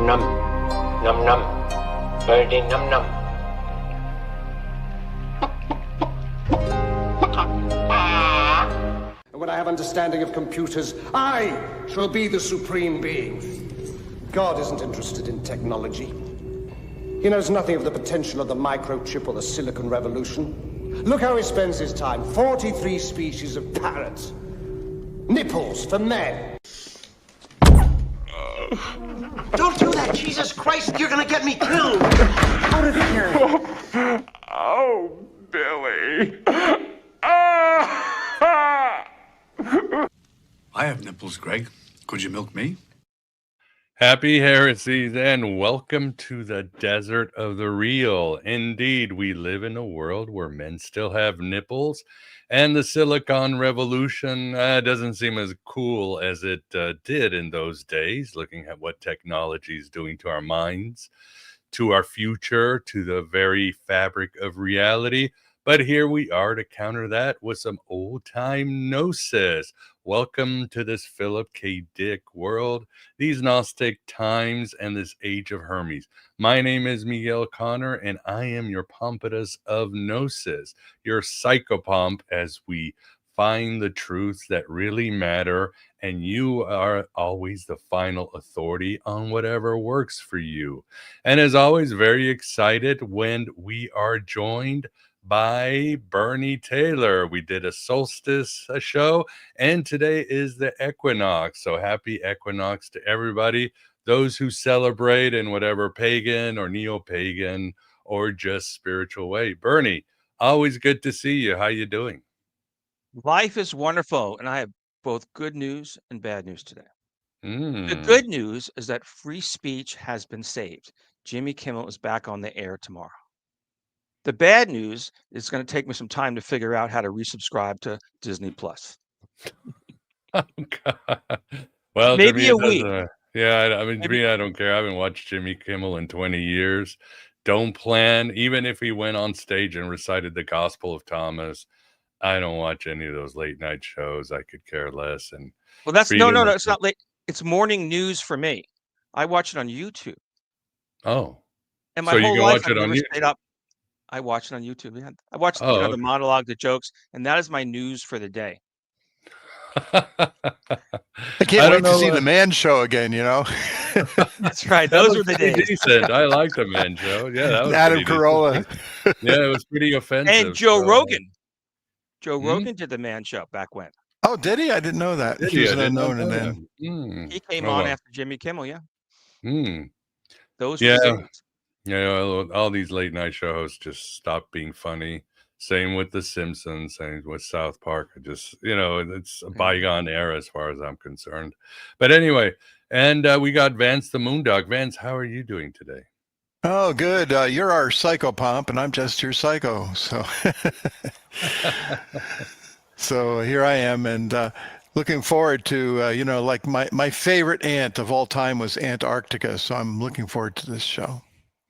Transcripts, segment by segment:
num, num num, birdie num num. When I have understanding of computers, I shall be the supreme being. God isn't interested in technology. He knows nothing of the potential of the microchip or the silicon revolution. Look how he spends his time. 43 species of parrots. Nipples for men. Don't do that, Jesus Christ! You're gonna get me killed! Out of here! Oh, Billy. I have nipples, Greg. Could you milk me? Happy heresies and welcome to the desert of the real. Indeed, we live in a world where men still have nipples, and the Silicon Revolution doesn't seem as cool as it did in those days, looking at what technology is doing to our minds, to our future, to the very fabric of reality. But here we are to counter that with some old-time gnosis. Welcome to this Philip K. Dick world, these Gnostic times, and this age of Hermes. My name is Miguel Connor, and I am your Pompatus of Gnosis, your psychopomp, as we find the truths that really matter, and you are always the final authority on whatever works for you. And as always, very excited when we are joined by Bernie Taylor. We did a solstice show, and today is the equinox. So happy equinox to everybody, those who celebrate in whatever pagan or neo-pagan or just spiritual way. Bernie, always good to see you. How you doing? Life is wonderful, and I have both good news and bad news today. The good news is that free speech has been saved. Jimmy Kimmel is back on the air tomorrow. The bad news is going to take me some time to figure out how to resubscribe to Disney Plus. Oh, God. Well, maybe a week. Yeah, I mean, to me, I don't care. I haven't watched Jimmy Kimmel in 20 years. Don't plan, even if he went on stage and recited the Gospel of Thomas. I don't watch any of those late night shows. I could care less. And well, that's no, it's not late. It's morning news for me. I watch it on YouTube. Oh, and my so whole you can life watch it on YouTube. I watch it on YouTube. Yeah. I watch the monologue, the jokes, and that is my news for the day. I can't wait to see the Man Show again, you know? That's right. Those were the days. Decent. I like the Man Show. Yeah, that was Adam Carolla. Yeah, it was pretty offensive. And Joe Rogan. Joe Rogan did the Man Show back when. Oh, did he? I didn't know that. He was unknown and then. He came on after Jimmy Kimmel, yeah. Those were yeah. the days. Yeah, all these late night shows just stopped being funny. Same with The Simpsons, same with South Park. It's a bygone era as far as I'm concerned. But anyway, and we got Vance the Moondog. Vance, how are you doing today? Oh, good. You're our psychopomp, and I'm just your psycho. So, so here I am, and looking forward to, like my favorite ant of all time was Antarctica. So I'm looking forward to this show.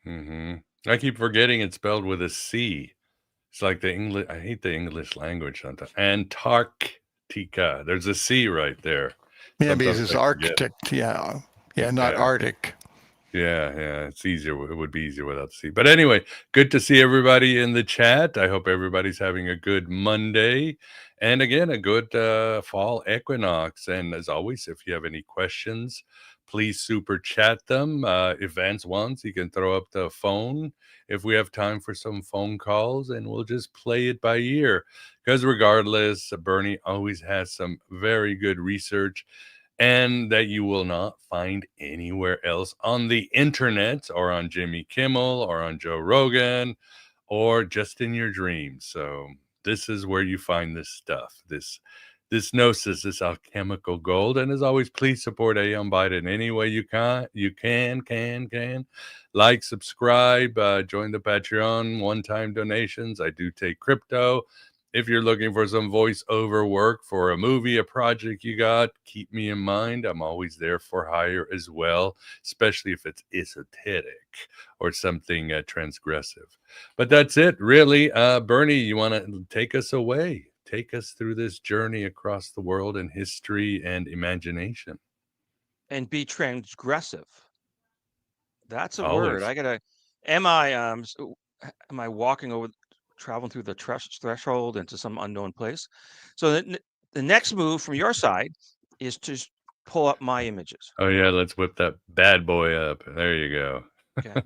I keep forgetting it's spelled with a C. It's like the English. I hate the English language sometimes. Antarctica. There's a C right there. Yeah, because it's Arctic. Yeah, not Arctic. Yeah. It's easier. It would be easier without the C. But anyway, good to see everybody in the chat. I hope everybody's having a good Monday. And again, a good fall equinox. And as always, if you have any questions, please super chat them. If Vance wants, he can throw up the phone if we have time for some phone calls, and we'll just play it by ear. Because regardless, Bernie always has some very good research, and that you will not find anywhere else on the internet or on Jimmy Kimmel or on Joe Rogan or just in your dreams. So this is where you find this stuff, this gnosis, this alchemical gold. And as always, please support Aeon Biden any way you can. Like, subscribe, join the Patreon, one-time donations. I do take crypto. If you're looking for some voiceover work for a movie, a project you got, keep me in mind. I'm always there for hire as well, especially if it's esoteric or something transgressive. But that's it, really. Bernie, you want to take us away? Take us through this journey across the world in history and imagination. And be transgressive. That's a word. Always. I gotta. Am I walking over, traveling through the threshold into some unknown place? So the next move from your side is to pull up my images. Oh yeah, let's whip that bad boy up. There you go. Okay.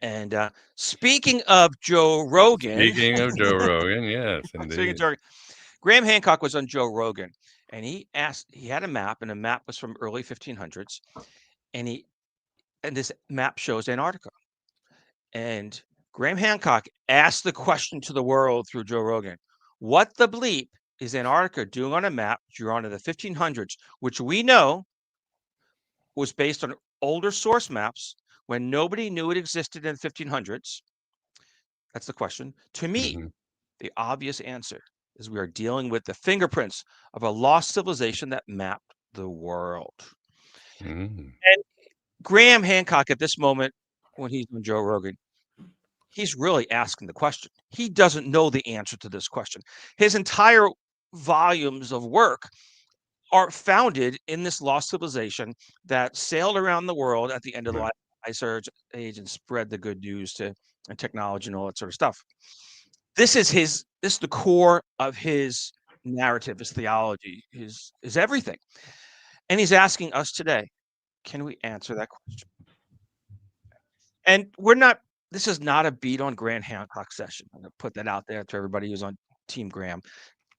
And speaking of Joe Rogan, Speaking of Joe Rogan, yes, speaking of indeed. Joe, Graham Hancock was on Joe Rogan, and he had a map, and the map was from early 1500s, and this map shows Antarctica. And Graham Hancock asked the question to the world through Joe Rogan: what the bleep is Antarctica doing on a map drawn in the 1500s, which we know was based on older source maps when nobody knew it existed in the 1500s? That's the question. To me, the obvious answer is we are dealing with the fingerprints of a lost civilization that mapped the world. And Graham Hancock, at this moment, when he's on Joe Rogan, he's really asking the question. He doesn't know the answer to this question. His entire volumes of work are founded in this lost civilization that sailed around the world at the end of the Ice Age and spread the good news and technology and all that sort of stuff. This is the core of his narrative, his theology, his everything. And he's asking us today, can we answer that question? And this is not a beat on Graham Hancock session. I'm going to put that out there to everybody who's on Team Graham.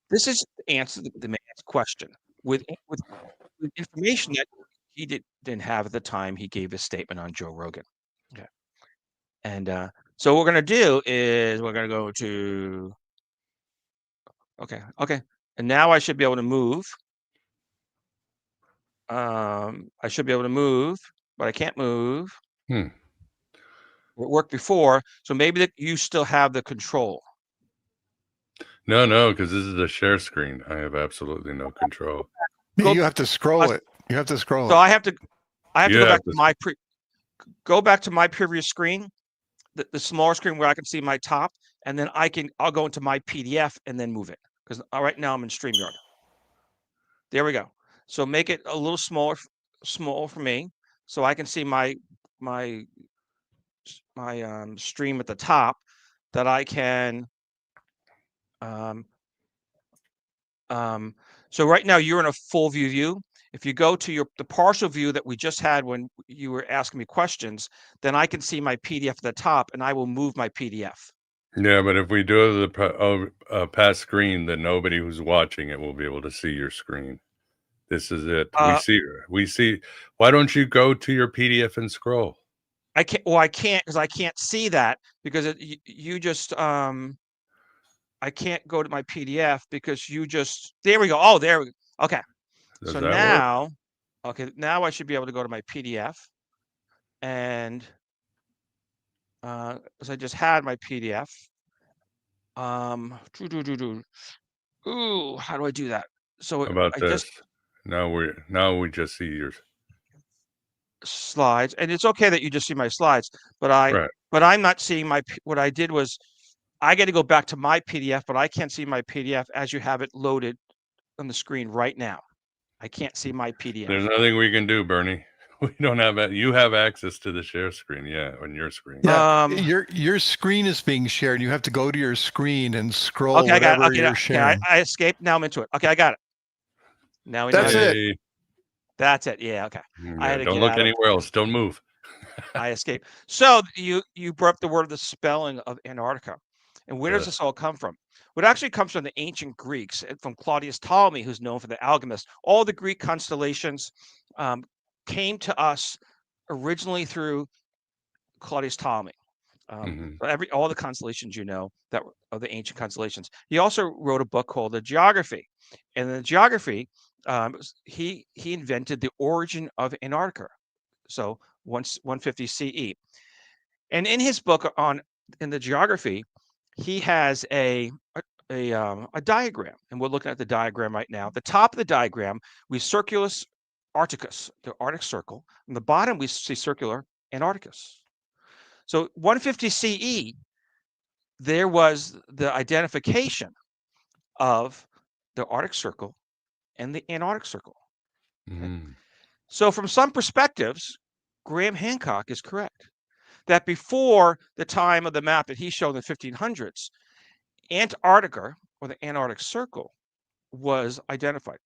This is to answer the man's question with information that he didn't have at the time he gave his statement on Joe Rogan. Okay. And so what we're going to do is we're going to go to, okay. And now I should be able to move. I should be able to move, but I can't move. It worked before, so maybe that you still have the control. No, because this is a share screen. I have absolutely no control. You have to scroll it. You have to scroll it. So I have to go back to my previous screen, the smaller screen where I can see my top, and then I'll go into my PDF and then move it, because right now I'm in StreamYard. There we go. So make it a little small for me, so I can see my stream at the top, that I can. So right now you're in a full view. If you go to the partial view that we just had when you were asking me questions, then I can see my PDF at the top, and I will move my PDF. Yeah, but if we do the past screen, then nobody who's watching it will be able to see your screen. This is it. We see. Why don't you go to your PDF and scroll? I can't. Well, I can't, because I can't see that, because you just I can't go to my PDF because you just. There we go. Oh, there we go. Okay. So now, work? Okay, now I should be able to go to my PDF, and because I just had my PDF. Ooh, how do I do that? So how about this? Now we just see your slides, and it's okay that you just see my slides, but I'm not seeing what I did was I got to go back to my PDF, but I can't see my PDF as you have it loaded on the screen right now. I can't see my PDF. There's nothing we can do, Bernie. We don't have that. You have access to the share screen, on your screen. Yeah, your screen is being shared. You have to go to your screen and scroll. Okay, I got it. Okay, you're sharing. I escaped. Now I'm into it. Okay, I got it. Now that's it. That's it. Yeah. Okay. Yeah, don't look anywhere else. Don't move. I escaped. So you brought up the word, the spelling of Antarctica, and where does this all come from? Well, it actually comes from the ancient Greeks, from Claudius Ptolemy, who's known for the alchemist. All the Greek constellations came to us originally through Claudius Ptolemy. All the constellations that are the ancient constellations. He also wrote a book called the Geography, and in the Geography, he invented the origin of Antarctica. So 150 CE, and in his book in the Geography, he has a diagram, and we're looking at the diagram right now. The top of the diagram, we Circulus Arcticus, the Arctic Circle. On the bottom, we see Circular Antarcticus. So 150 CE, there was the identification of the Arctic Circle and the Antarctic Circle. Okay? So from some perspectives, Graham Hancock is correct. that before the time of the map that he showed in the 1500s, Antarctica, or the Antarctic Circle, was identified.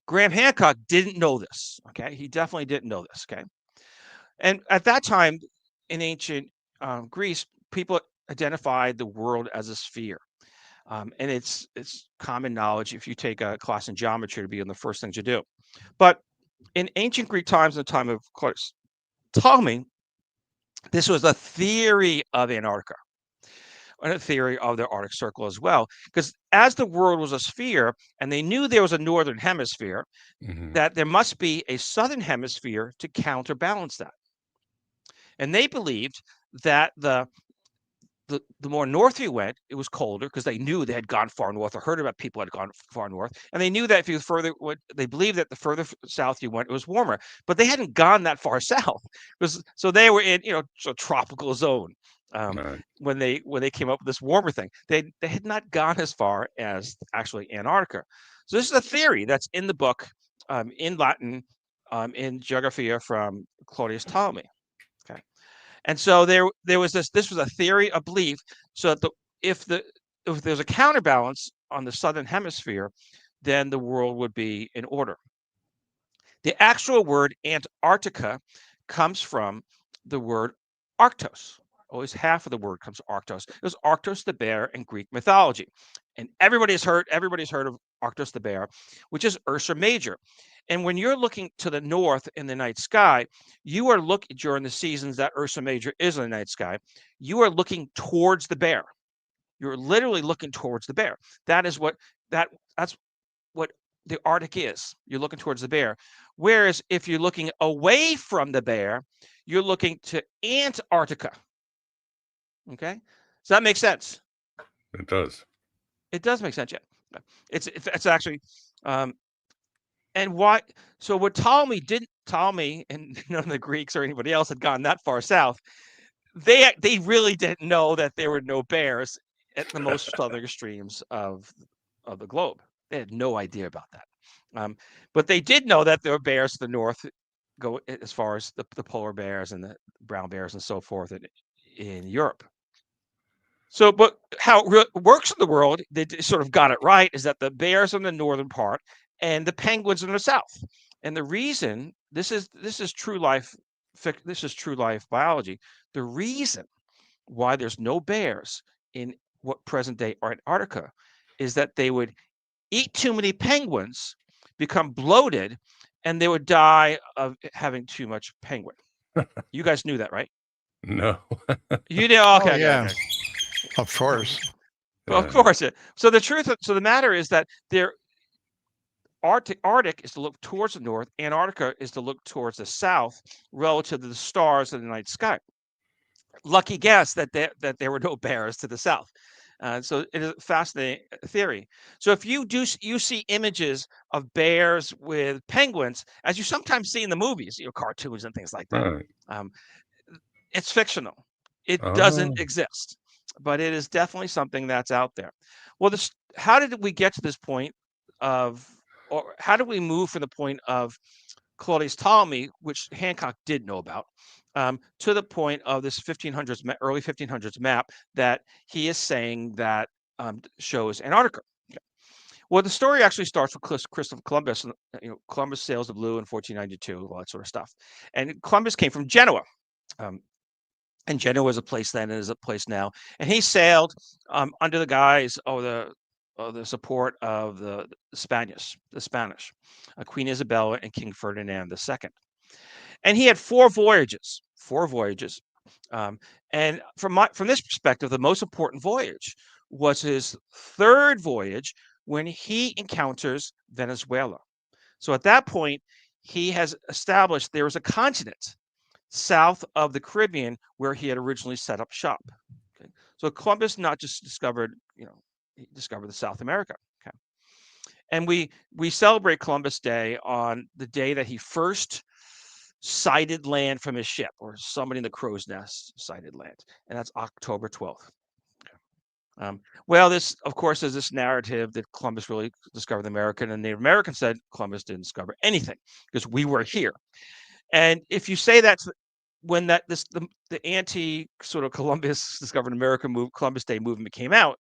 Graham Hancock didn't know this. Okay, he definitely didn't know this. Okay, and at that time in ancient Greece, people identified the world as a sphere. And it's common knowledge if you take a class in geometry to be one of the first things you do. But in ancient Greek times, in the time of Claudius Ptolemy, this was a theory of Antarctica and a theory of the Arctic Circle as well. Because as the world was a sphere, and they knew there was a northern hemisphere, that there must be a southern hemisphere to counterbalance that. And they believed that the more north you went, it was colder because they knew they had gone far north or heard about people had gone far north. And they knew that if you further, they believed that the further south you went, it was warmer. But they hadn't gone that far south. So they were in, a tropical zone when they came up with this warmer thing. They had not gone as far as actually Antarctica. So this is a theory that's in the book in Latin in Geographia from Claudius Ptolemy. Okay. And so there was this was a theory, a belief, so that if there's a counterbalance on the southern hemisphere, then the world would be in order. The actual word Antarctica comes from the word Arctos. Always half of the word comes Arctos. It was Arctos the bear in Greek mythology. And everybody's heard of Arctos the bear, which is Ursa Major. And when you're looking to the north in the night sky, you are looking during the seasons that Ursa Major is in the night sky, you are looking towards the bear. You're literally looking towards the bear. That's what the Arctic is. You're looking towards the bear. Whereas if you're looking away from the bear, you're looking to Antarctica. Okay? Does that make sense? It does. It does make sense, yeah. It's actually and why? So what Ptolemy and none of the Greeks or anybody else had gone that far south. They really didn't know that there were no bears at the most southern extremes of the globe. They had no idea about that. But they did know that there were bears to the north, go as far as the polar bears and the brown bears and so forth in Europe. So, but how it works in the world, they sort of got it right, is that the bears are in the northern part and the penguins in the south. And the reason this is true life biology. The reason why there's no bears in what present day Antarctica is that they would eat too many penguins, become bloated, and they would die of having too much penguin. You guys knew that, right? No. You did. Okay. Yeah. Okay. Of course. Well, of course. So the matter is that Arctic is to look towards the north, Antarctica is to look towards the south relative to the stars in the night sky. Lucky guess that there were no bears to the south. So it is a fascinating theory. So if you see images of bears with penguins, as you sometimes see in the movies, cartoons and things like that, it's fictional. It doesn't exist, but it is definitely something that's out there. Well, how did we get to this point or how did we move from the point of Claudius Ptolemy, which Hancock did know about, to the point of this early 1500s map that he is saying that shows Antarctica? Okay. Well, the story actually starts with Christopher Columbus. Columbus sails the blue in 1492, all that sort of stuff. And Columbus came from Genoa. And Genoa was a place then and is a place now. And he sailed under the guise of the support of the Spanish, Queen Isabella and King Ferdinand II. And he had four voyages. And from this perspective, the most important voyage was his third voyage when he encounters Venezuela. So at that point, he has established there was a continent south of the Caribbean where he had originally set up shop. Okay. So Columbus not just discovered, he discovered the South America. Okay. And we celebrate Columbus Day on the day that he first sighted land from his ship, or somebody in the crow's nest sighted land. And that's October 12th. Okay. Well, this, of course, is this narrative that Columbus really discovered America, and the Native Americans said Columbus didn't discover anything because we were here. And if you say that when the anti sort of Columbus discovered America Columbus Day movement came out,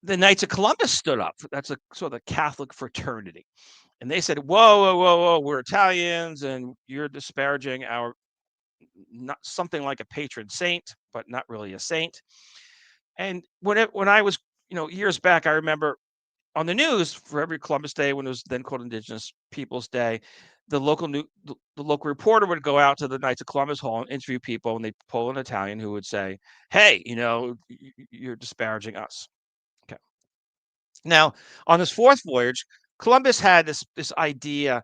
the Knights of Columbus stood up. That's a sort of Catholic fraternity. And they said, whoa, we're Italians and you're disparaging our, not something like a patron saint, but not really a saint. And when I was, years back, I remember on the news for every Columbus Day, when it was then called Indigenous Peoples Day, the local reporter would go out to the Knights of Columbus Hall and interview people, and they'd pull an Italian who would say, hey, you're disparaging us. Okay. Now, on this fourth voyage, Columbus had this idea,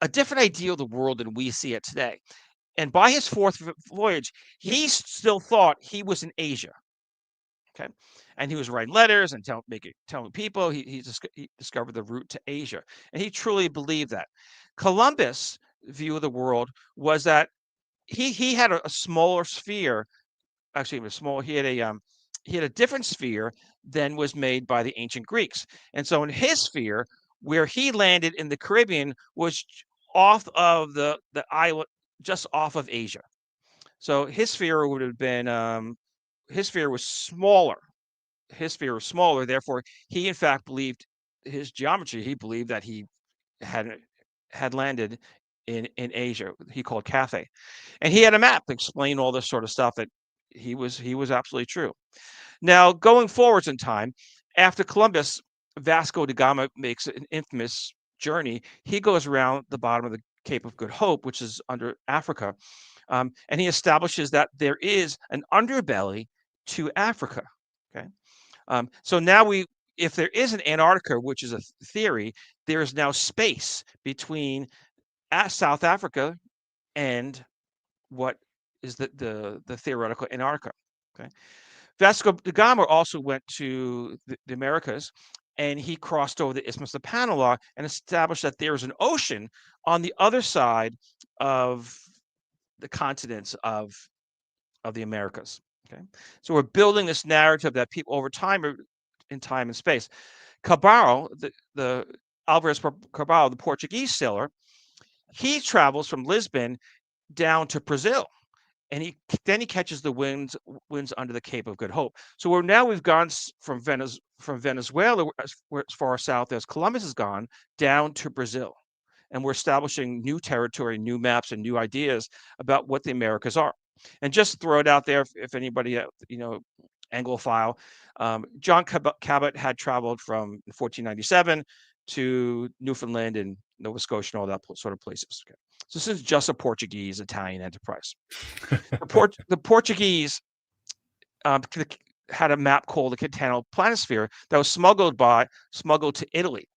a different idea of the world than we see it today. And by his fourth voyage, he still thought he was in Asia. Okay. And he was writing letters and telling people he discovered the route to Asia. And he truly believed that. Columbus' view of the world was that he had a smaller sphere. Actually, it was small. He had a different sphere than was made by the ancient Greeks. And so in his sphere, where he landed in the Caribbean was off of the island, just off of Asia. So his sphere would have been, his sphere was smaller. Therefore, he in fact believed his geometry. He believed that he had landed in Asia. He called Cathay, and he had a map to explain all this sort of stuff. That he was absolutely true. Now, going forwards in time, after Columbus, Vasco da Gama makes an infamous journey. He goes around the bottom of the Cape of Good Hope, which is under Africa, and he establishes that there is an underbelly to Africa. Okay. So now if there is an Antarctica, which is a theory, there is now space between South Africa and what is the theoretical Antarctica. Okay. Vasco da Gama also went to the Americas, and he crossed over the Isthmus of Panama and established that there is an ocean on the other side of the continents of the Americas. Okay, so we're building this narrative that people over time are in time and space. Cabral, the Alvarez Cabral, the Portuguese sailor, he travels from Lisbon down to Brazil, and he catches the winds under the Cape of Good Hope. So we've gone from Venezuela, as far south as Columbus has gone, down to Brazil, and we're establishing new territory, new maps, and new ideas about what the Americas are. And just throw it out there, if anybody, Anglophile, John Cabot had traveled from 1497 to Newfoundland and Nova Scotia and all that sort of places. Okay. So this is just a Portuguese Italian enterprise. The Portuguese had a map called the Catano Planisphere that was smuggled to Italy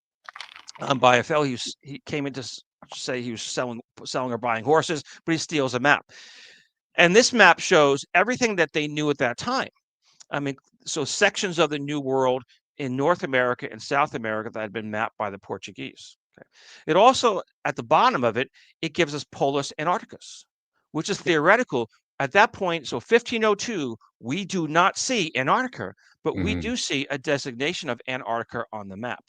by a fellow. He came in to say he was selling or buying horses, but he steals a map. And this map shows everything that they knew at that time. I mean, so sections of the New World in North America and South America that had been mapped by the Portuguese. Okay. It also, at the bottom of it, it gives us Polus Antarcticus, which is theoretical. At that point, so 1502, we do not see Antarctica, but we do see a designation of Antarctica on the map.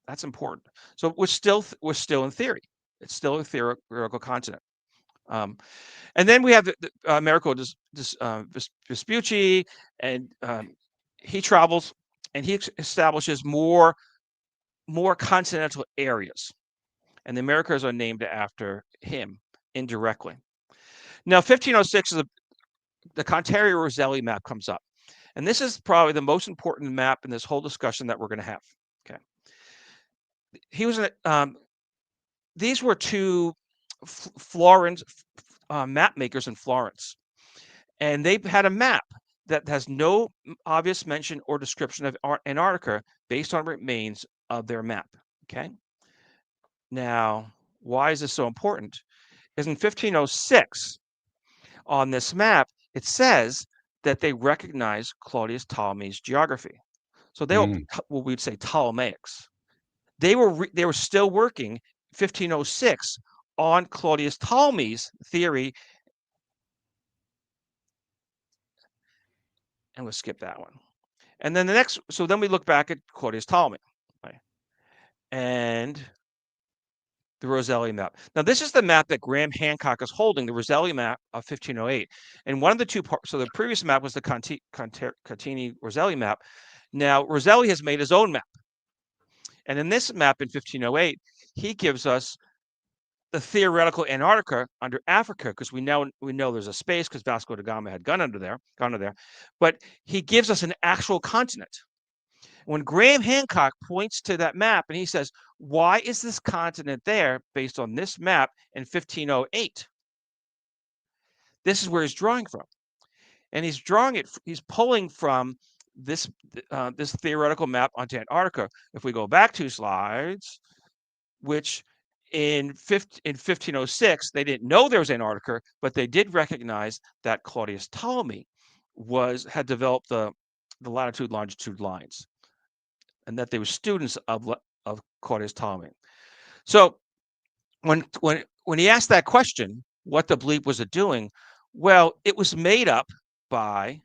That's important. So we're still in theory. It's still a theoretical continent. And then we have Americo Vespucci, and he travels and he establishes more continental areas, and the Americas are named after him indirectly. Now, 1506 is the Contarini Rosselli map comes up, and this is probably the most important map in this whole discussion that we're going to have. Okay, these were two Florence map makers in Florence, and they had a map that has no obvious mention or description of Antarctica based on remains of their map. Okay. Now, why is this so important? Is in 1506 on this map, it says that they recognize Claudius Ptolemy's geography. So they were what we'd say Ptolemaics. They were still working 1506 on Claudius Ptolemy's theory. And we'll skip that one. And then then we look back at Claudius Ptolemy. Right? And The Rosselli Map. Now, this is the map that Graham Hancock is holding, the Rosselli Map of 1508. And one of the two parts, so the previous map was the Contarini Rosselli Map. Now, Rosselli has made his own map. And in this map in 1508, he gives us the theoretical Antarctica under Africa, because we know there's a space because Vasco da Gama had gone under there. But he gives us an actual continent. When Graham Hancock points to that map and he says, why is this continent there based on this map in 1508? This is where he's drawing from. And he's drawing it, he's pulling from this theoretical map onto Antarctica. If we go back 2 slides, which in 1506, they didn't know there was Antarctica, but they did recognize that Claudius Ptolemy had developed the latitude longitude lines, and that they were students of Claudius Ptolemy. So when he asked that question, what the bleep was it doing? Well, it was made up by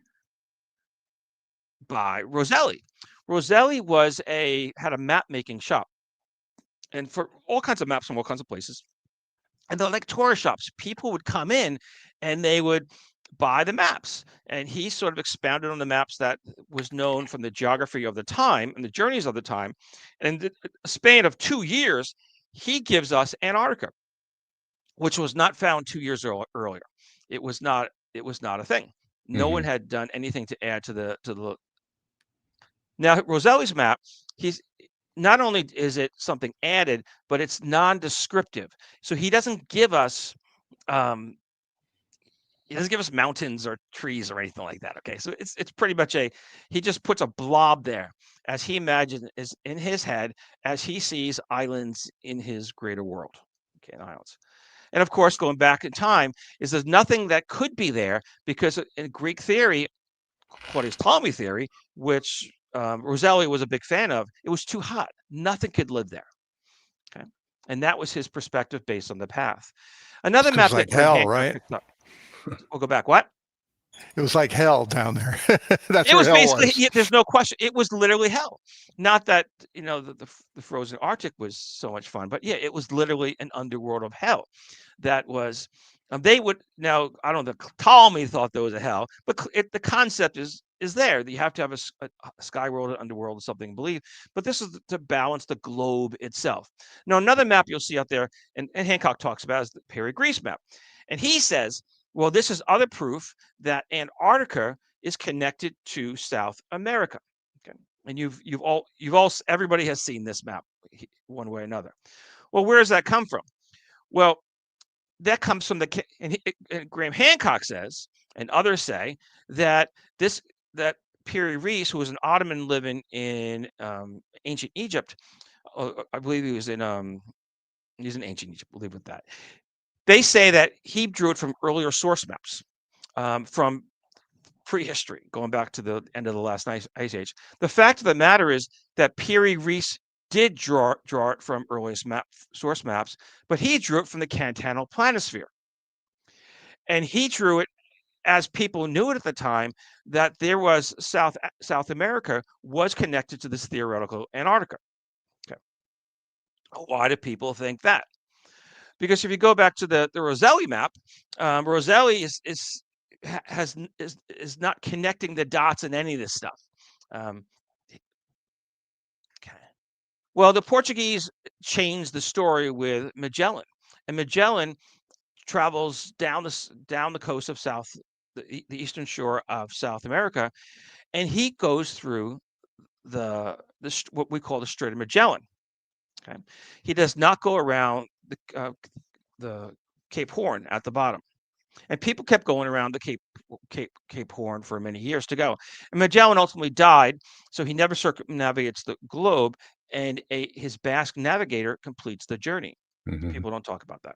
Rosselli. Rosselli had a map making shop, and for all kinds of maps from all kinds of places. And they're like tourist shops. People would come in and they would buy the maps. And he sort of expounded on the maps that was known from the geography of the time and the journeys of the time. And in a span of 2 years, he gives us Antarctica, which was not found 2 years earlier. It was not a thing. No one had done anything to add to the. Now, Rosselli's map, not only is it something added, but it's non-descriptive. So he doesn't give us mountains or trees or anything like that. Okay, so it's pretty much he just puts a blob there as he imagines is in his head as he sees islands in his greater world. Okay, islands. And of course, going back in time, there's nothing that could be there because in Greek theory, Claudius Ptolemy theory, which Rosselli was a big fan of, it was too hot. Nothing could live there. Okay, and that was his perspective based on the path. Another map like hell, right? We'll go back. What? It was like hell down there. That's it where was hell basically. was. There's no question. It was literally hell. Not that the frozen Arctic was so much fun, but yeah, it was literally an underworld of hell. That was. They would now. I don't know. Ptolemy thought there was a hell, but the concept is there. You have to have a sky world, an underworld, or something to believe. But this is to balance the globe itself. Now, another map you'll see out there, and Hancock talks about, is the Piri Reis Map, and he says, well, this is other proof that Antarctica is connected to South America. Okay, and everybody has seen this map one way or another. Well, where does that come from? Well, that comes from and Graham Hancock says, and others say that Piri Reis, who was an Ottoman living in ancient Egypt, I believe he's in ancient Egypt. We'll leave with that. They say that he drew it from earlier source maps, from prehistory, going back to the end of the last ice age. The fact of the matter is that Piri Reis did draw it from earliest source maps, but he drew it from the Continental planisphere. And he drew it as people knew it at the time, that there was South America was connected to this theoretical Antarctica. Okay. Why do people think that? Because if you go back to the Rosselli map, Rosselli is not connecting the dots in any of this stuff. Okay. Well, the Portuguese changed the story with Magellan, and Magellan travels down the coast of the eastern shore of South America, and he goes through what we call the Strait of Magellan. Okay, he does not go around the Cape Horn at the bottom, and people kept going around the Cape Horn for many years to go. And Magellan ultimately died, so he never circumnavigates the globe, and his Basque navigator completes the journey. People don't talk about that.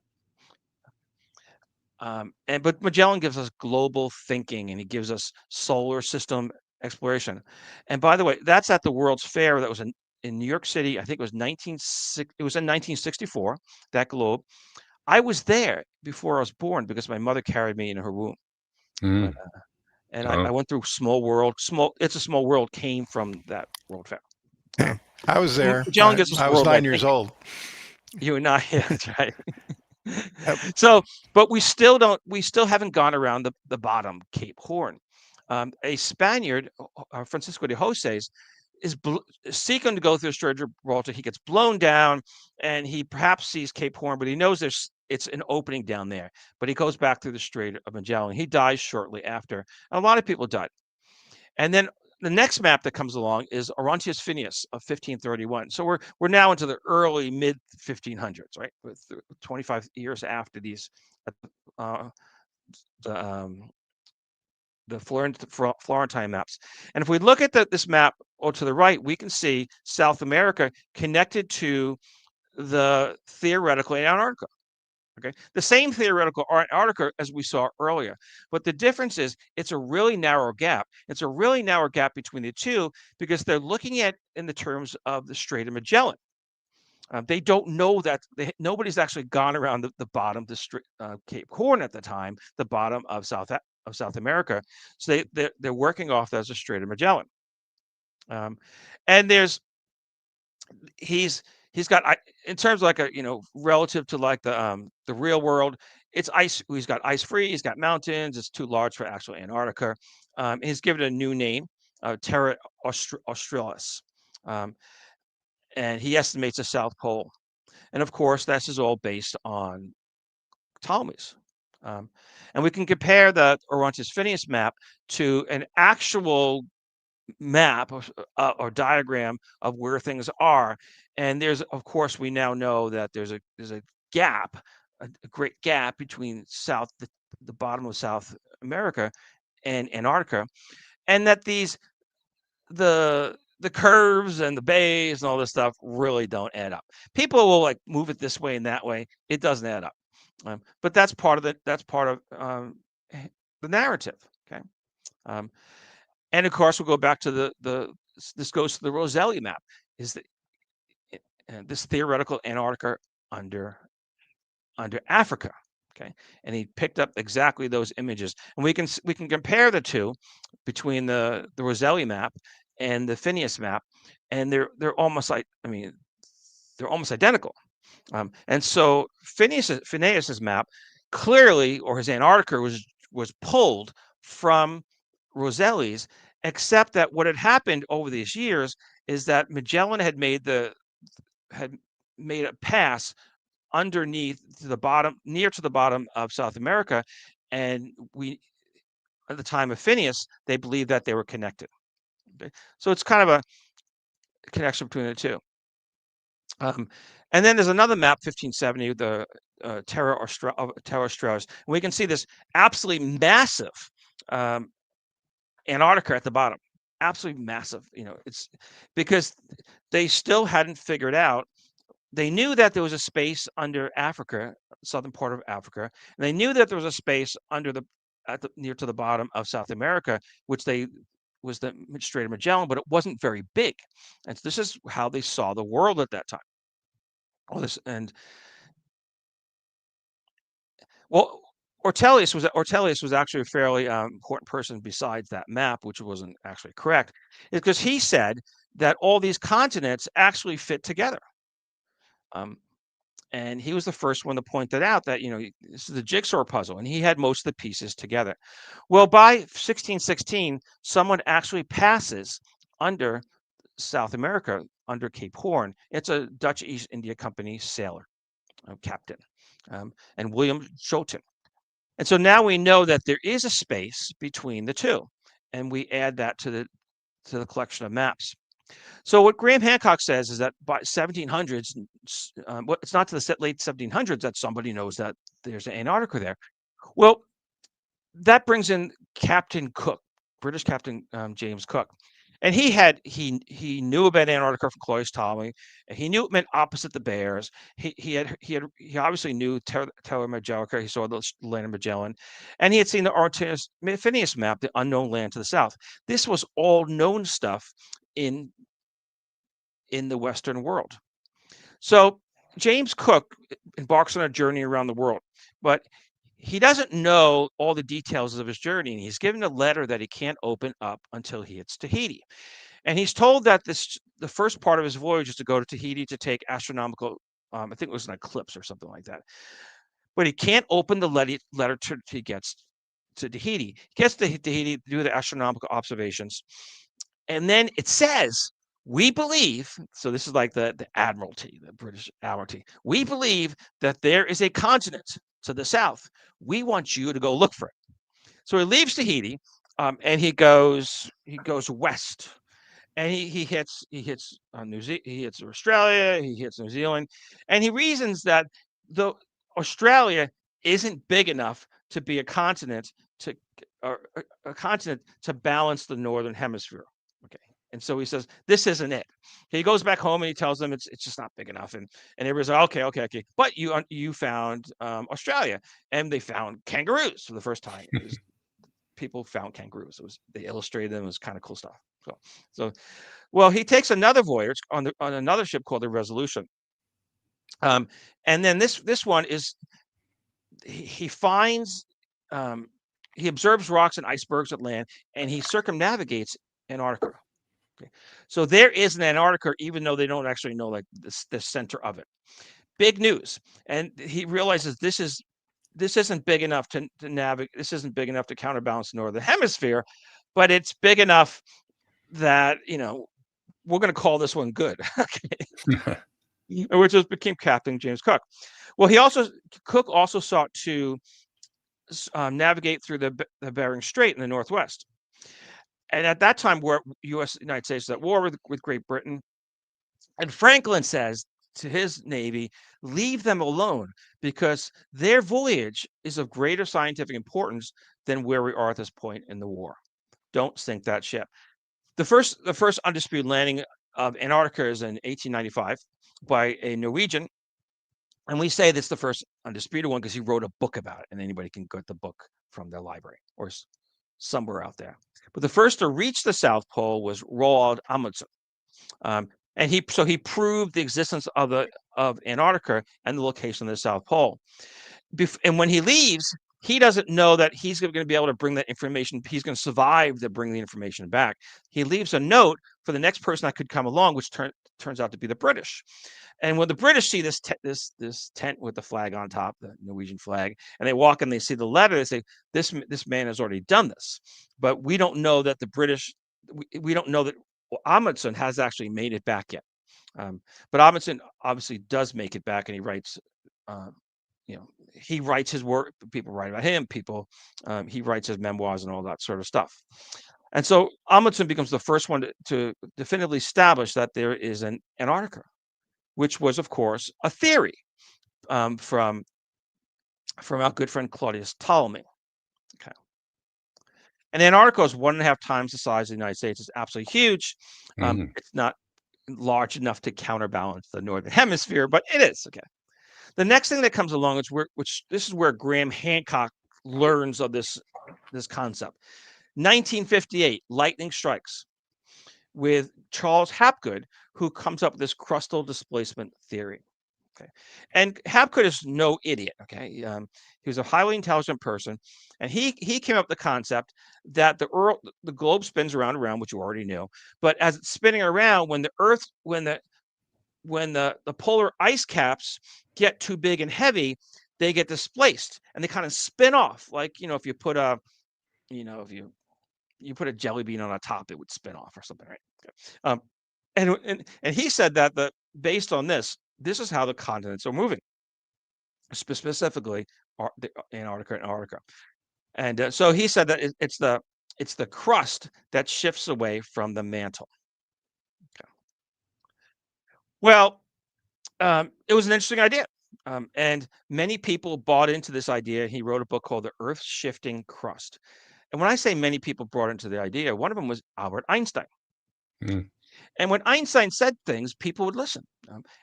But Magellan gives us global thinking, and he gives us solar system exploration. And by the way, that's at the World's Fair that was in New York City. I think it was in 1964. That globe. I was there before I was born because my mother carried me in her womb. I went through Small World. It's a Small World came from that World Fair. I was there. Magellan gives us I was 9 years old. You and I, yeah, that's right. Yep. So, but we still haven't gone around the bottom Cape Horn. A Spaniard, Francisco de Joses, is seeking to go through the Strait of Gibraltar. He gets blown down, and he perhaps sees Cape Horn, but he knows it's an opening down there. But he goes back through the Strait of Magellan. He dies shortly after. A lot of people died. And then the next map that comes along is Orontius Phineas of 1531. So we're now into the early mid 1500s, right? With 25 years after these uh, the Florentine maps. And if we look at this map to the right, we can see South America connected to the theoretical Antarctica. Okay, the same theoretical Antarctica as we saw earlier, but the difference is it's a really narrow gap. It's a really narrow gap between the two because they're looking at in the terms of the Strait of Magellan. They don't know that nobody's actually gone around the bottom of the Cape Horn at the time, the bottom of South America. So they're working off as a Strait of Magellan. And he's got, in terms of like a, relative to like the real world, it's ice. He's got ice free. He's got mountains. It's too large for actual Antarctica. He's given a new name, Terra Australis. And he estimates the South Pole. And of course, this is all based on Ptolemy's. And we can compare the Orontius Phineas map to an actual map or diagram of where things are. And there's, of course, we now know that there's a gap, a great gap between the bottom of South America and Antarctica, and that the curves and the bays and all this stuff really don't add up. People will like move it this way and that way. It doesn't add up. But that's part of the narrative. Okay. And of course, we'll go back to this goes to the Rosselli map. Is that this theoretical Antarctica under Africa? Okay, and he picked up exactly those images, and we can compare the two between the Rosselli map and the Phineas map, and they're almost like, they're almost identical. And so Phineas's map clearly, or his Antarctica was pulled from Rosselli's, except that what had happened over these years is that Magellan had made a pass underneath to the bottom, near to the bottom of South America, and at the time of Phineas, they believed that they were connected. Okay? So it's kind of a connection between the two. And then there's another map, 1570, the Terra Australis. And we can see this absolutely massive Antarctica at the bottom, absolutely massive. It's because they still hadn't figured out. They knew that there was a space under Africa, southern part of Africa, and they knew that there was a space near to the bottom of South America, which was the Strait of Magellan, but it wasn't very big. And this is how they saw the world at that time. Ortelius was actually a fairly important person besides that map, which wasn't actually correct, is because he said that all these continents actually fit together. And he was the first one to point that out, that this is a jigsaw puzzle, and he had most of the pieces together. Well, by 1616, someone actually passes under South America, under Cape Horn. It's a Dutch East India Company sailor, captain, and William Schouten. And so now we know that there is a space between the two, and we add that to the collection of maps. So what Graham Hancock says is that by 1700s, it's not to the late 1700s that somebody knows that there's an Antarctica there. Well, that brings in Captain Cook, British Captain James Cook. And he knew about Antarctica from Claudius Ptolemy. He knew it meant opposite the Bears. He obviously knew Terra Magellanica. He saw the land of Magellan, and he had seen the Orontius Phineas map, the unknown land to the south. This was all known stuff in the Western world. So James Cook embarks on a journey around the world, but he doesn't know all the details of his journey, and he's given a letter that he can't open up until he hits Tahiti. And he's told that the first part of his voyage is to go to Tahiti to take astronomical I think it was an eclipse or something like that. But he can't open the letter till he gets to Tahiti. He gets to Tahiti to do the astronomical observations. And then it says, we believe, so this is like the Admiralty, the British Admiralty. We believe that there is a continent to the south. We want you to go look for it. So he leaves Tahiti, and he goes west, and he hits Australia, he hits New Zealand, and he reasons that the Australia isn't big enough to be a continent to balance the northern hemisphere. Okay, and so he says this isn't it. He goes back home and he tells them it's just not big enough, and everybody's like, okay. But you found Australia, and they found kangaroos for the first time. People found kangaroos. They illustrated them. It was kind of cool stuff. So, well, he takes another voyage on another ship called the Resolution, and then this one is he finds he observes rocks and icebergs at land, and he circumnavigates Antarctica. Okay. So there is an Antarctica, even though they don't actually know like the center of it. Big news, and he realizes this isn't big enough to navigate. This isn't big enough to counterbalance the northern hemisphere, but it's big enough that we're going to call this one good. Okay. Which became Captain James Cook. Well, Cook also sought to navigate through the Bering Strait in the northwest. And at that time, United States was at war with Great Britain. And Franklin says to his Navy, leave them alone, because their voyage is of greater scientific importance than where we are at this point in the war. Don't sink that ship. The first undisputed landing of Antarctica is in 1895 by a Norwegian. And we say that's the first undisputed one because he wrote a book about it, and anybody can get the book from their library or somewhere out there. But the first to reach the South Pole was Roald Amundsen. And he proved the existence of Antarctica and the location of the South Pole. And when he leaves, he doesn't know that he's going to be able to bring that information. He's going to survive to bring the information back. He leaves a note for the next person that could come along, which turns out to be the British. And when the British see this tent with the flag on top, the Norwegian flag, and they walk and they see the letter, they say, this man has already done this. But we don't know that the British, we don't know that Amundsen has actually made it back yet. But Amundsen obviously does make it back, and he writes, he writes his work. People write about him. He writes his memoirs and all that sort of stuff. And so Amundsen becomes the first one to definitively establish that there is an Antarctica, which was, of course, a theory from our good friend Claudius Ptolemy. Okay. And Antarctica is 1.5 times the size of the United States. It's absolutely huge. It's not large enough to counterbalance the northern hemisphere, but it is. Okay. The next thing that comes along is this is where Graham Hancock learns of this concept. 1958, lightning strikes with Charles Hapgood, who comes up with this crustal displacement theory. Okay, and Hapgood is no idiot. Okay, he was a highly intelligent person, and he came up with the concept that the globe spins around, which you already knew. But as it's spinning around, when the polar ice caps get too big and heavy, they get displaced and they kind of spin off. Like if you put a put a jelly bean on a top, it would spin off or something, right? And he said that based on this is how the continents are moving, specifically Antarctica and Antarctica. And so he said that it's the crust that shifts away from the mantle. Okay. Well, it was an interesting idea. And many people bought into this idea. He wrote a book called The Earth Shifting Crust. And when I say many people brought into the idea, one of them was Albert Einstein. And when Einstein said things, people would listen.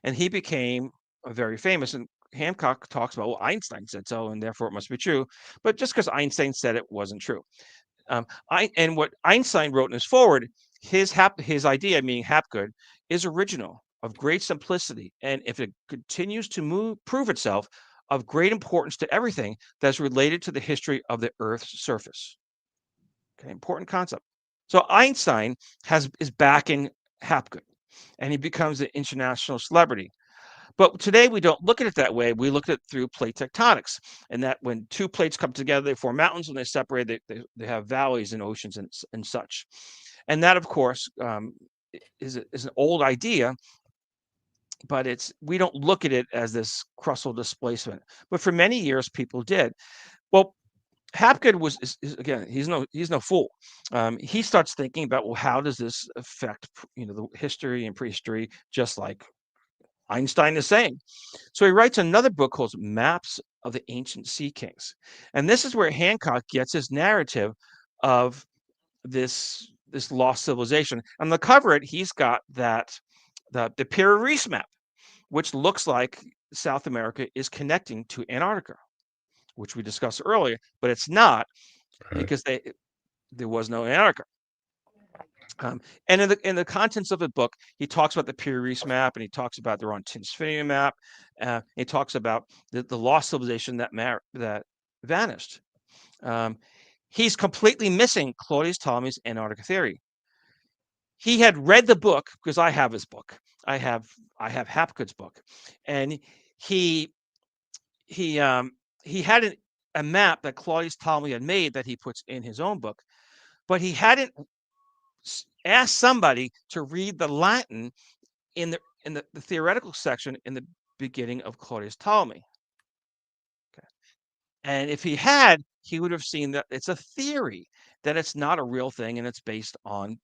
And he became very famous. And Hancock talks about, well, Einstein said so, and therefore it must be true. But just because Einstein said it wasn't true. And what Einstein wrote in his foreword, his idea, meaning Hapgood, is original, of great simplicity, and if it continues to prove itself, of great importance to everything that's related to the history of the Earth's surface. Okay, important concept. So Einstein is backing Hapgood, and he becomes an international celebrity. But today we don't look at it that way. We look at it through plate tectonics, and that when two plates come together, they form mountains. When they separate, they have valleys and oceans and such. And that, of course, is an old idea, but we don't look at it as this crustal displacement. But for many years, people did. Well, Hapgood again, he's no fool. He starts thinking about, well, how does this affect the history and prehistory, just like Einstein is saying. So he writes another book called Maps of the Ancient Sea Kings. And this is where Hancock gets his narrative of this lost civilization. On the cover it, he's got the Piri Reis Map, which looks like South America is connecting to Antarctica, which we discussed earlier, but it's not, because there was no Antarctica. And in the contents of the book, he talks about the Piri Reis Map, and he talks about the Fingerprints Map. He talks about the lost civilization that vanished. He's completely missing Claudius Ptolemy's Antarctica theory. He had read the book, because I have his book. I have Hapgood's book, and he had a map that Claudius Ptolemy had made that he puts in his own book, but he hadn't asked somebody to read the Latin in the theoretical section in the beginning of Claudius Ptolemy. Okay. And if he had, he would have seen that it's a theory, that it's not a real thing, and it's based on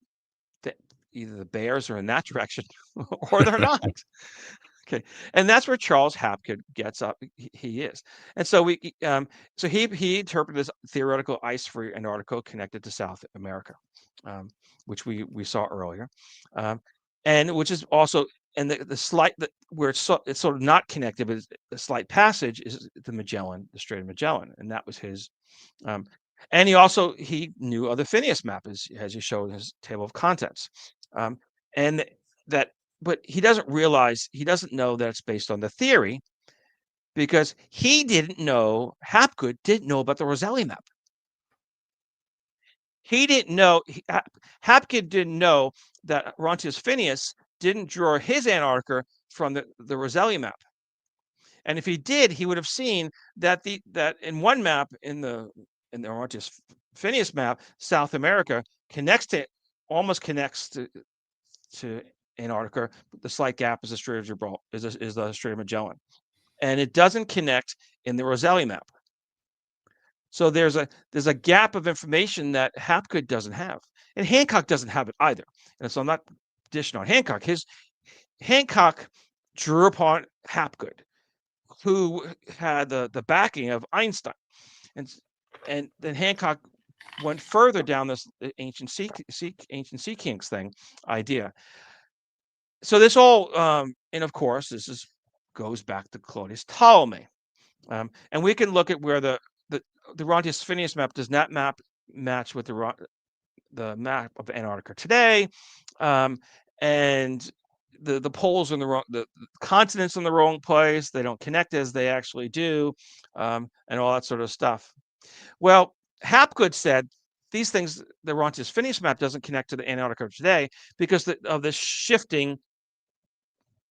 either the bears are in that direction or they're not. Okay, and that's where Charles Hapgood gets up. He is, and so he interpreted this theoretical ice-free Antarctica connected to South America, which we saw earlier, and which is also, and the slight where it's sort of not connected, but the slight passage is the Strait of Magellan, and that was his. And he knew of the Phineas map, as he showed in his table of contents, and that. But he doesn't know that it's based on the theory, because Hapgood didn't know about the Rosselli map. He didn't know, Hapgood didn't know that Rontius Phineas didn't draw his Antarctica from the Rosselli map. And if he did, he would have seen that in one map, in the Rontius Phineas map, South America almost connects to Antarctica. The slight gap is the Strait of Gibraltar, is the Strait of Magellan, and it doesn't connect in the Rosselli map. So there's a gap of information that Hapgood doesn't have, and Hancock doesn't have it either. And so I'm not dishing on Hancock. Hancock drew upon Hapgood, who had the backing of Einstein, and then Hancock went further down this ancient sea kings thing idea. So this all, and of course, goes back to Claudius Ptolemy, and we can look at where the Rontius Phineas map does not match with the map of Antarctica today, and the poles in the wrong, the continents in the wrong place. They don't connect as they actually do, and all that sort of stuff. Well, Hapgood said these things, the Rontius Phineas map doesn't connect to the Antarctica today because of this shifting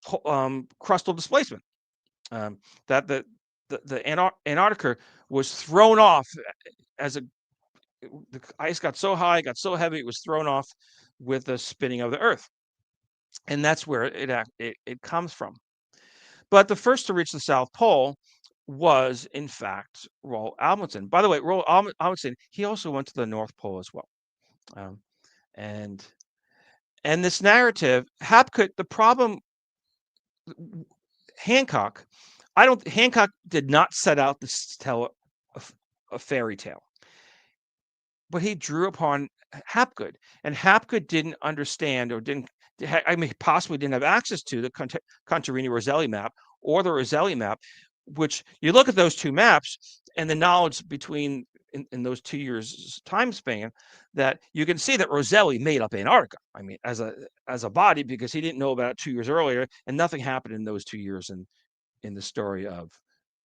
crustal displacement, that the Antarctica was thrown off the ice got so high, got so heavy, it was thrown off with the spinning of the Earth, and that's where it comes from. But the first to reach the South Pole was, in fact, Roald Amundsen. By the way, Roald Amundsen, he also went to the North Pole as well, and this narrative, Hapgood, the problem. Hancock did not set out to tell a fairy tale, but he drew upon Hapgood, and Hapgood didn't understand, or possibly didn't have access to the Contarini Rosselli map or the Rosselli map, which you look at those two maps and the knowledge between in those 2 years time span, that you can see that Rosselli made up Antarctica. I mean, as a body, because he didn't know about it 2 years earlier, and nothing happened in those 2 years in the story of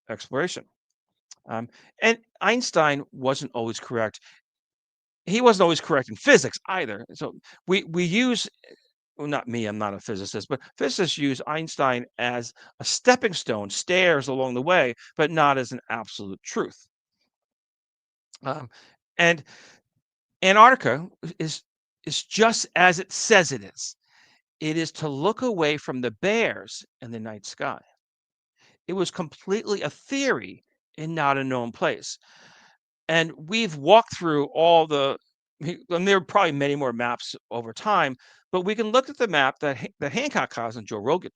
exploration. And Einstein wasn't always correct. He wasn't always correct in physics either. So we use well, not me, I'm not a physicist, but physicists use Einstein as a stepping stone, stairs along the way, but not as an absolute truth. And Antarctica is just as it says it is. It is to look away from the bears in the night sky. It was completely a theory and not a known place. And we've walked through all the, and there are probably many more maps over time, but we can look at the map that Hancock has on Joe Rogan.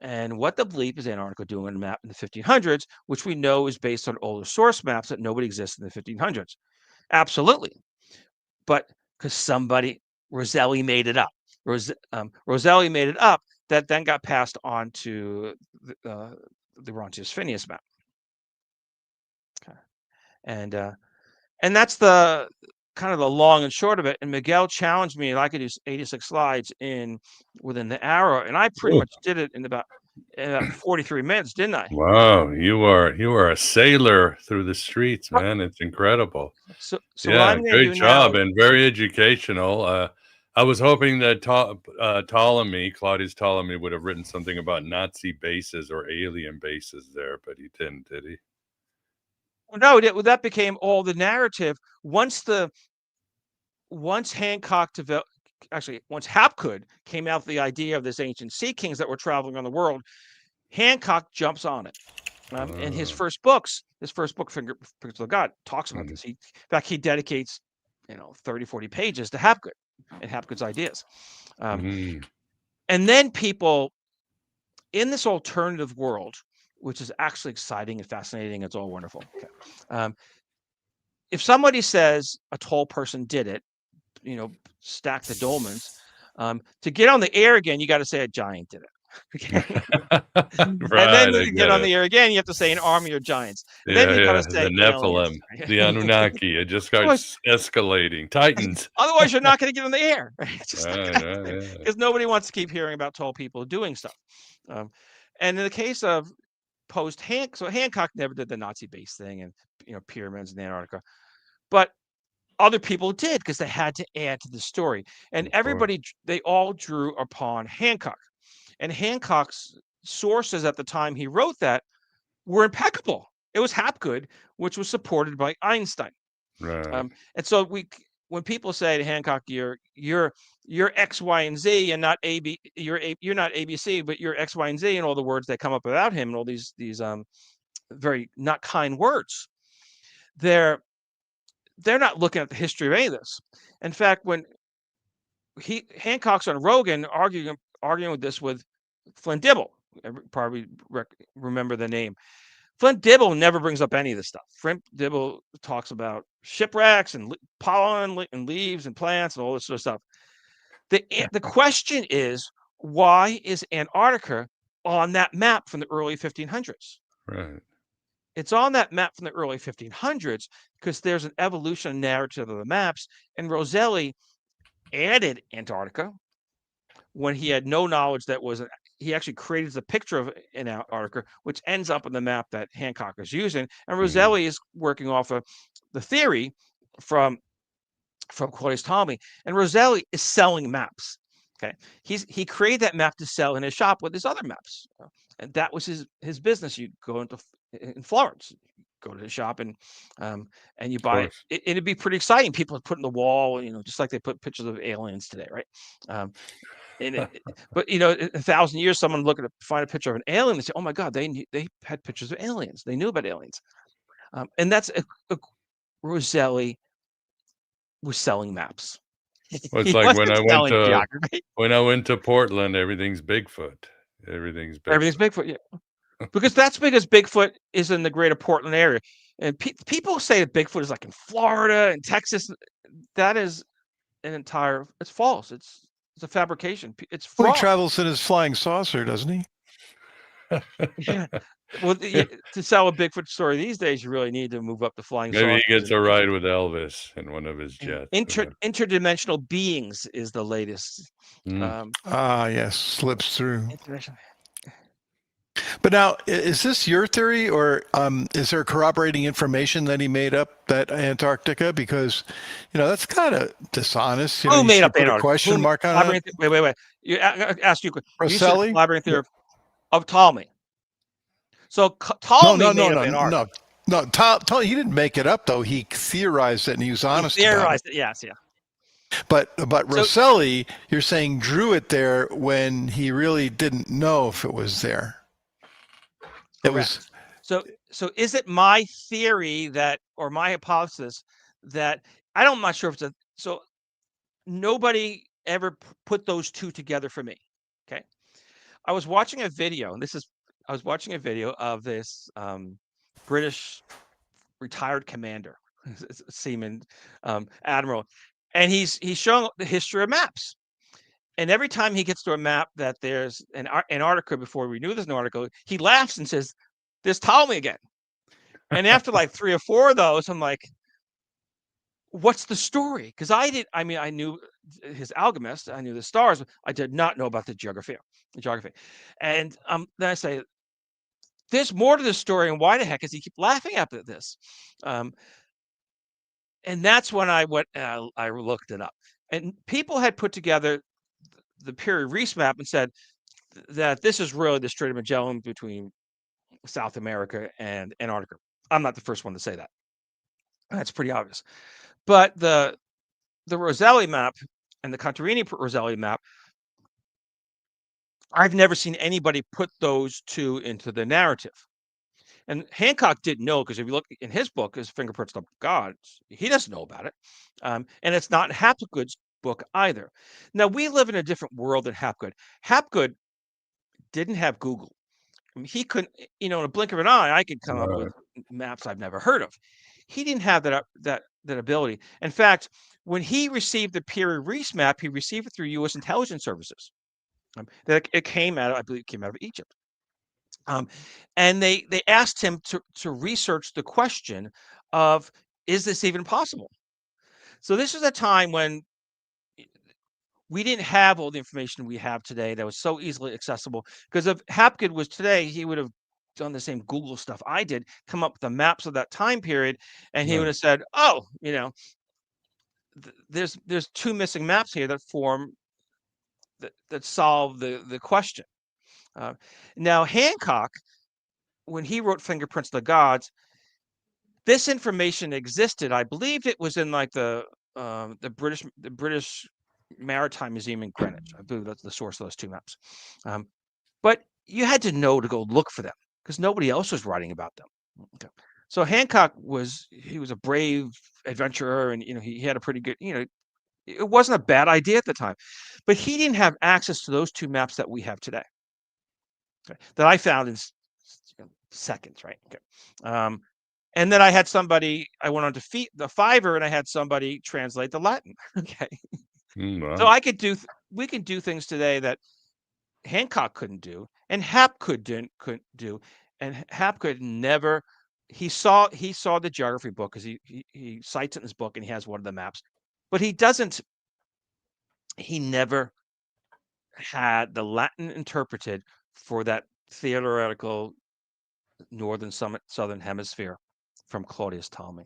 And what the bleep is Antarctica doing on a map in the 1500s, which we know is based on older source maps that nobody exists in the 1500s. Absolutely. But because somebody, Rosselli made it up. Rosselli made it up, that then got passed on to the Rontius Phineas map. Okay. And that's the kind of the long and short of it. And Miguel challenged me, and I could do 86 slides within the hour, and I pretty much did it in about 43 minutes, didn't I? Wow, you are a sailor through the streets, man. It's incredible. So yeah, great job and very educational. I was hoping that Claudius Ptolemy would have written something about Nazi bases or alien bases there, but he didn't, did he? No, that became all the narrative. Once Hancock developed, actually, once Hapgood came out with the idea of this ancient sea kings that were traveling on the world, Hancock jumps on it. And his first book, Fingerprints of God, talks about this. In fact, he dedicates, 30, 40 pages to Hapgood and Hapgood's ideas. And then people in this alternative world, which is actually exciting and fascinating, it's all wonderful. Okay. If somebody says a tall person did it, stack the dolmens, to get on the air again, you got to say a giant did it. Okay. Right, and then to get on the air again, you have to say an army of giants. And then you got to say the Nephilim, the Anunnaki. It just starts escalating. Titans. Otherwise, you're not going to get on the air. Because nobody wants to keep hearing about tall people doing stuff. And in the case of so Hancock never did the Nazi base thing and pyramids in Antarctica, but other people did because they had to add to the story. And they all drew upon Hancock. And Hancock's sources at the time he wrote that were impeccable. It was Hapgood, which was supported by Einstein. Right. And so when people say to Hancock, you're X, Y, and Z, and not AB, you're not ABC, but you're X, Y, and Z, and all the words that come up about him, and all these very not kind words, they're not looking at the history of any of this. In fact, when Hancock's on Rogan arguing with this with Flint Dibble, probably remember the name. Flint Dibble never brings up any of this stuff. Flint Dibble talks about shipwrecks and pollen and leaves and plants and all this sort of stuff. The question is, why is Antarctica on that map from the early 1500s? Right. It's on that map from the early 1500s because there's an evolution narrative of the maps, and Rosselli added Antarctica when he had no knowledge he actually created the picture of Antarctica, which ends up in the map that Hancock is using. And Rosselli is working off of the theory from Claudius Ptolemy. And Rosselli is selling maps. Okay. He created that map to sell in his shop with his other maps. And that was his business. You go in Florence, go to the shop and you buy it. It'd be pretty exciting. People would put in the wall, just like they put pictures of aliens today, right? But 1,000 years, someone find a picture of an alien and say, "Oh my God, they had pictures of aliens. They knew about aliens," and that's Rosselli was selling maps. Well, it's like when I went to Portland, everything's Bigfoot. Everything's Bigfoot. Yeah, because Bigfoot is in the greater Portland area, and people say that Bigfoot is like in Florida and Texas. That is it's false. It's a fabrication. It's fraud. Well, he travels in his flying saucer, doesn't he? Yeah. Well, to sell a Bigfoot story these days, you really need to move up the flying saucer. Maybe he gets a ride with Elvis in one of his jets. Interdimensional beings is the latest. Yes, slips through. But now, is this your theory, or is there corroborating information that he made up that Antarctica? Because, that's kind of dishonest. Who You made should up put a Antarctica? question mark on it. Wait. Ask you. You said Rosselli? collaborating theory of Ptolemy. So No, Ptolemy made up Antarctica. no. He didn't make it up, though. He theorized it, and he was honest He theorized about it. Yes, yeah. But Rosselli, you're saying, drew it there when he really didn't know if it was there. It was. So is it my theory that, or my hypothesis that, I'm not sure if it's so nobody ever put those two together for me. Okay. I was watching a video, and I was watching a video of this British retired commander, seaman, admiral, and he's showing the history of maps. And every time he gets to a map that there's an Antarctica, before we knew there's an Antarctica, he laughs and says, "There's Ptolemy again." And after like 3 or 4 of those, I'm like, what's the story? Because I knew his alchemist, I knew the stars, I did not know about the geography. And then I say, there's more to the story, and why the heck is he keep laughing at this? And that's when I went, I looked it up. And people had put together the Piri Reis Map and said that this is really the Strait of Magellan between South America and Antarctica. I'm not the first one to say that. That's pretty obvious. But the Rosselli Map and the Contarini Rosselli Map, I've never seen anybody put those two into the narrative. And Hancock didn't know, because if you look in his book, his Fingerprints of God, he doesn't know about it. And it's not Hapgood's book either. Now, we live in a different world than Hapgood. Hapgood didn't have Google. I mean, he couldn't, in a blink of an eye, I could come up with maps I've never heard of. He didn't have that ability. In fact, when he received the Piri Reis Map, he received it through U.S. intelligence services. That it came out, I believe, it came out of Egypt. And they asked him to research the question of, is this even possible? So this is a time when we didn't have all the information we have today that was so easily accessible. Because if Hapgood was today, he would have done the same Google stuff I did, come up with the maps of that time period, and he would have said, "Oh, there's 2 missing maps here that form that solve the question." Now Hancock, when he wrote Fingerprints of the Gods, this information existed. I believe it was in like the British Maritime Museum in Greenwich. I believe that's the source of those 2 maps. But you had to know to go look for them, because nobody else was writing about them. Okay. So Hancock was a brave adventurer, and he had a pretty good, it wasn't a bad idea at the time, but he didn't have access to those 2 maps that we have today. Okay. That I found in seconds, right? Okay. And then I had somebody, I went on to the Fiverr, and I had somebody translate the Latin. Okay. Wow. So we can do things today that Hancock couldn't do, and Hapgood couldn't do. And Hapgood never, he saw the geography book, because he cites it in his book, and he has one of the maps, but he never had the Latin interpreted for that theoretical northern southern hemisphere from Claudius Ptolemy.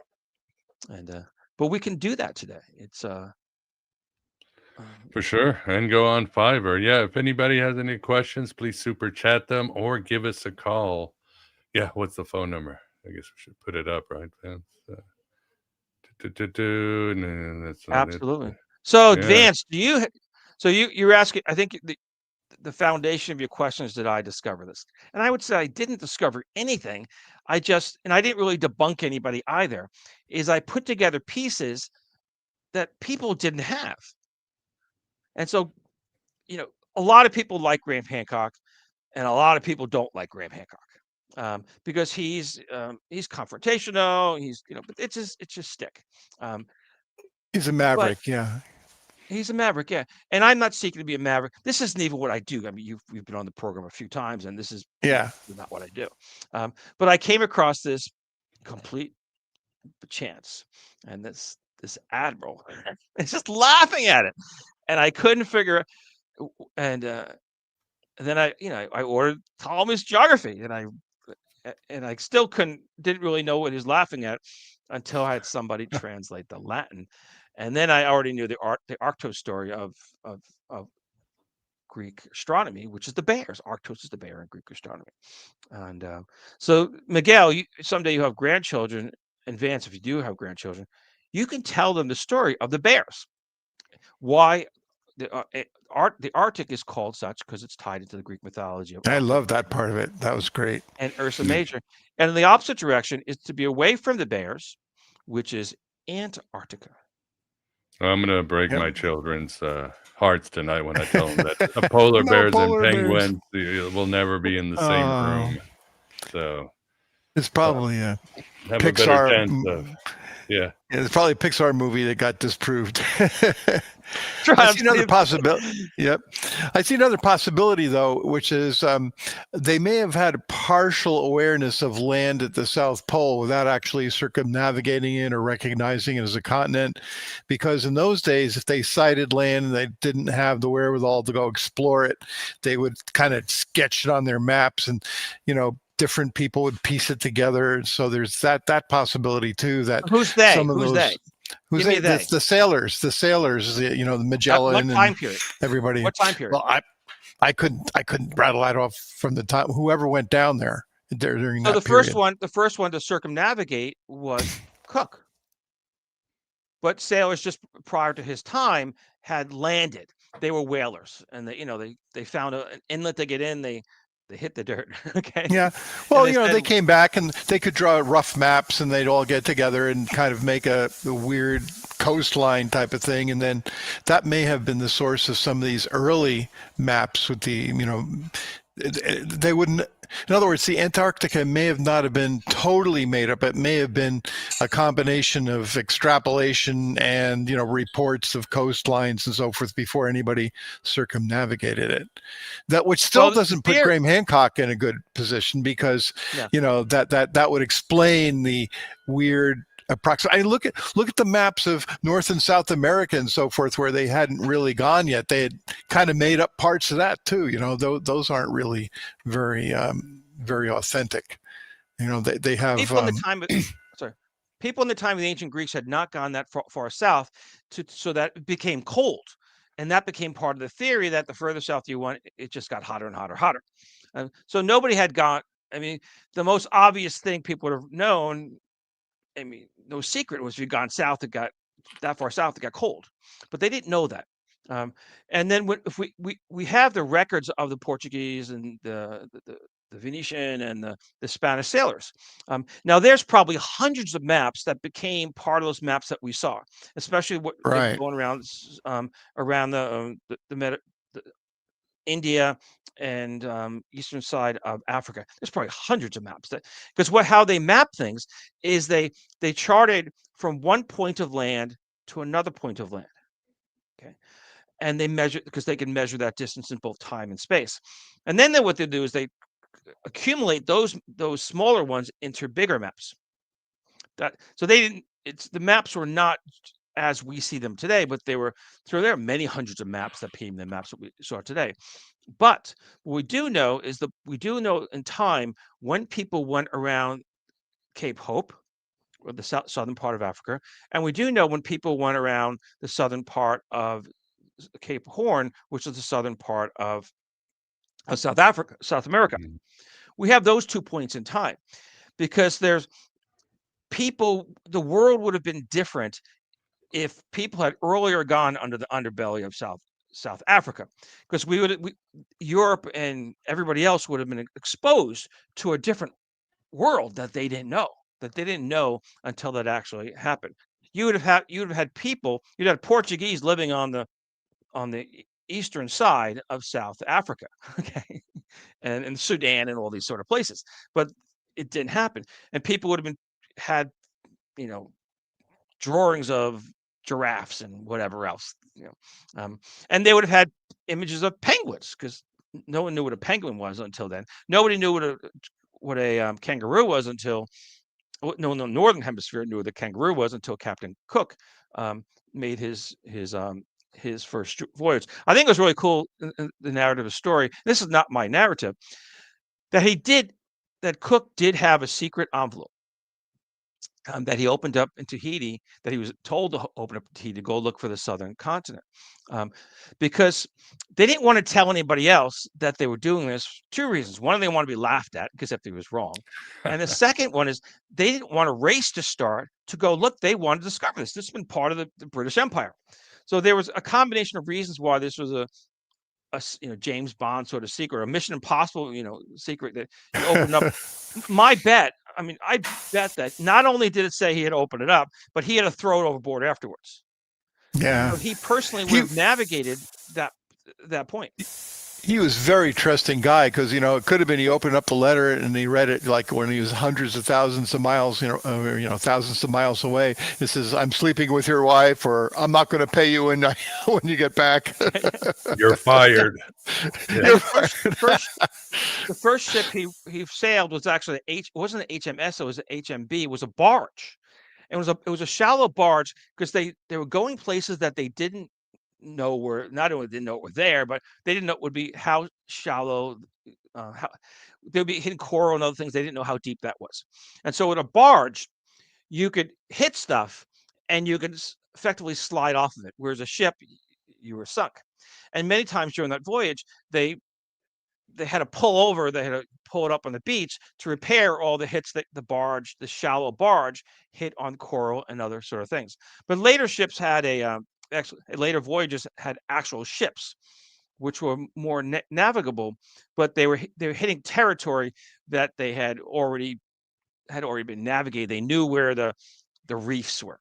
And but we can do that today. It's for sure. And go on Fiverr. Yeah, if anybody has any questions, please super chat them or give us a call. Yeah, what's the phone number? I guess we should put it up, right? Absolutely. So, Vance, you're asking, I think the foundation of your question is, did I discover this? And I would say I didn't discover anything. I didn't really debunk anybody either. Is I put together pieces that people didn't have. And so, a lot of people like Graham Hancock, and a lot of people don't like Graham Hancock, because he's confrontational. But it's just stick. He's a maverick, yeah. He's a maverick, yeah. And I'm not seeking to be a maverick. This isn't even what I do. I mean, we've been on the program a few times, and this is not what I do. But I came across this complete chance, and this admiral is just laughing at it, and I couldn't figure. And then I ordered Ptolemy's geography, and I still didn't really know what he was laughing at until I had somebody translate the Latin, and then I already knew the Arctos story of Greek astronomy, which is the bears. Arctos is the bear in Greek astronomy. And so, Miguel, someday you have grandchildren, and Vance, if you do have grandchildren, you can tell them the story of the bears. Why the Arctic is called such because it's tied into the Greek mythology. I love that part of it. That was great. And Ursa Major. And in the opposite direction is to be away from the bears, which is Antarctica. I'm going to break my children's hearts tonight when I tell them that polar bears and penguins will never be in the same room. So it's probably a have Pixar. A better chance of, yeah, it's probably a Pixar movie that got disproved. I see another possibility. Yep, I see another possibility though, which is they may have had a partial awareness of land at the South Pole without actually circumnavigating it or recognizing it as a continent, because in those days, if they sighted land and they didn't have the wherewithal to go explore it, they would kind of sketch it on their maps, and different people would piece it together. So there's that possibility too. That who's they? Who's they? Who's they? The sailors, the Magellan. What time period? Everybody. What time period? Well, I couldn't rattle that off from the time whoever went down there during that period. The first one to circumnavigate was Cook. But sailors just prior to his time had landed. They were whalers, and they found an inlet to get in. They hit the dirt. Okay. Yeah. Well, they came back and they could draw rough maps, and they'd all get together and kind of make a weird coastline type of thing. And then that may have been the source of some of these early maps with the, they wouldn't, in other words, the Antarctica may have not have been totally made up. It may have been a combination of extrapolation and, reports of coastlines and so forth before anybody circumnavigated it. That which still doesn't put Graham Hancock in a good position, because, that would explain the weird approximate. Look at the maps of North and South America and so forth, where they hadn't really gone yet. They had kind of made up parts of that too. Those aren't really very very authentic. They have people in the time of people in the time of the ancient Greeks had not gone that far south so that it became cold, and that became part of the theory that the further south you went, it just got hotter and hotter. So nobody had gone. I mean, the most obvious thing people would have known. I mean, no secret was if you'd gone south, it got that far south, it got cold, but they didn't know that. And then if we have the records of the Portuguese and the Venetian and the Spanish sailors. Now there's probably hundreds of maps that became part of those maps that we saw, especially going around the India and eastern side of Africa. There's probably hundreds of maps because how they map things is they charted from one point of land to another point of land. Okay. And they measure because they can measure that distance in both time and space. And then what they do is they accumulate those smaller ones into bigger maps. So the maps were not as we see them today, but there are many hundreds of maps that became the maps that we saw today. But what we do know is we do know in time when people went around Cape Hope, or the southern part of Africa, and we do know when people went around the southern part of Cape Horn, which is the southern part of South America. Mm-hmm. We have those 2 points in time because there's people. The world would have been different if people had earlier gone under the underbelly of South Africa, because Europe and everybody else would have been exposed to a different world that they didn't know until that actually happened. You would have had people. You'd have Portuguese living on the eastern side of South Africa, okay, and Sudan and all these sort of places, but it didn't happen, and people would have had drawings of giraffes and whatever else, and they would have had images of penguins because no one knew what a penguin was until then. Nobody knew what a kangaroo was until no one in the northern hemisphere knew what a kangaroo was until Captain Cook made his his first voyage. I think it was really cool in the narrative of the story. This is not my narrative. That Cook did have a secret envelope that he opened up in Tahiti, that he was told to open up in Tahiti to go look for the southern continent, because they didn't want to tell anybody else that they were doing this. 2 reasons. One, they want to be laughed at because if he was wrong, and the second one is they didn't want a race to start to go look. They wanted to discover this. This has been part of the British Empire, so there was a combination of reasons why this was a James Bond sort of secret, a Mission Impossible secret that he opened up. I bet that not only did it say he had opened it up, but he had to throw it overboard afterwards. Yeah. So he personally would have navigated that point. He was a very trusting guy because, it could have been he opened up the letter and he read it like when he was hundreds of thousands of miles, thousands of miles away. It says, "I'm sleeping with your wife," or "I'm not going to pay you when you get back." You're fired. Yeah. The first ship he sailed was actually it wasn't an HMS, it was an HMB. It was a barge. It was a shallow barge because they were going places that they didn't know not only didn't know it were there, but they didn't know it would be how shallow, how they'd be hitting coral and other things. They didn't know how deep that was. And so with a barge, you could hit stuff and you could effectively slide off of it. Whereas a ship, you were sunk. And many times during that voyage, they had to pull over, they had to pull it up on the beach to repair all the hits that the shallow barge hit on coral and other sort of things. But later ships had later voyages had actual ships, which were more navigable, but they were hitting territory that they had already been navigated. They knew where the reefs were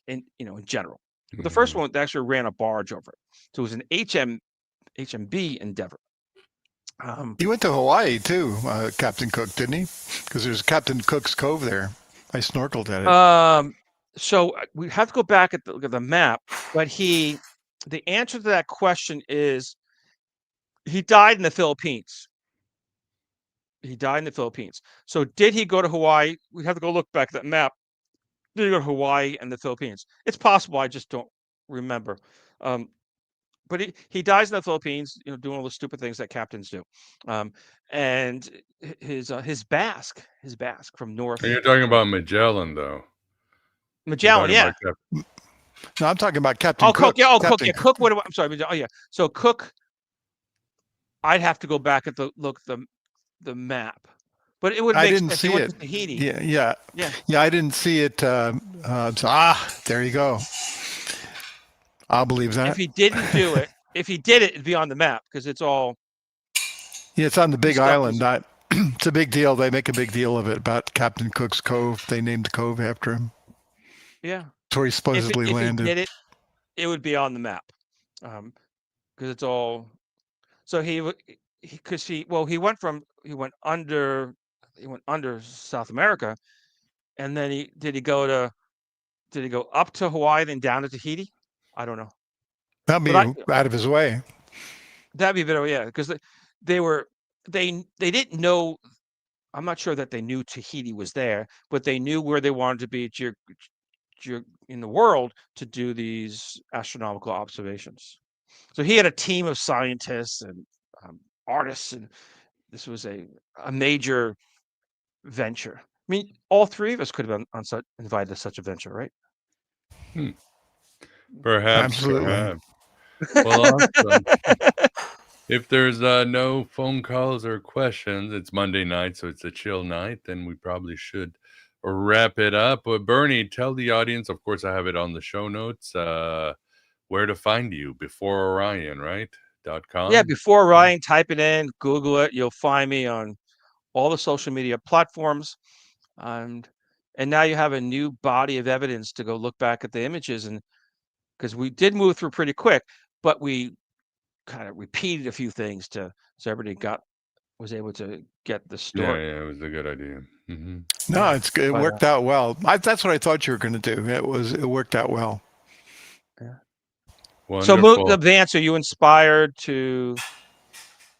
in general. But the first one actually ran a barge over it, so it was an HMB Endeavor. He went to Hawaii too, Captain Cook, didn't he? Because there's Captain Cook's Cove there. I snorkeled at it. So we have to go back at the map, but the answer to that question is he died in the Philippines. So did he go to Hawaii? We have to go look back at that map. Did he go to Hawaii and the Philippines? It's possible. I just don't remember. But he dies in the Philippines, doing all the stupid things that captains do. And his Basque from north. And you're talking about Magellan, though. Magellan, yeah. No, I'm talking about Captain Cook. Cook, yeah. Cook, yeah. Cook. I'm sorry. Oh, yeah. So Cook, I'd have to go back at the map, but it would make sense. I didn't see it. Tahiti. Yeah. I didn't see it. There you go. I'll believe that. If he didn't do it, if he did it, it'd be on the map because it's all. Yeah, it's on the big island. It's a big deal. They make a big deal of it about Captain Cook's Cove. They named the cove after him. Yeah. That's where he supposedly landed. If he did it would be on the map, because it's all. So he went under South America, and then did he go up to Hawaii then down to Tahiti? I don't know. That'd be out of his way. That'd be better, yeah, because they didn't know. I'm not sure that they knew Tahiti was there, but they knew where they wanted to be in the world to do these astronomical observations. So he had a team of scientists and artists, and this was a major venture. I mean, all three of us could have been invited to such a venture, right? Perhaps. Absolutely. Perhaps. Well, awesome. If there's no phone calls or questions, it's Monday night, so it's a chill night, then we probably should wrap it up. But Bernie, tell the audience, of course, I have it on the show notes, where to find you. Before Orion, right? .com. Yeah, Before Orion, type it in, Google it. You'll find me on all the social media platforms. And now you have a new body of evidence to go look back at the images, and because we did move through pretty quick, but we kind of repeated a few things so everybody was able to get the story. Yeah, it was a good idea. Mm-hmm. No, it's good. It worked out well. That's what I thought you were going to do. It worked out well. Yeah. Wonderful. So, Vance, are you inspired to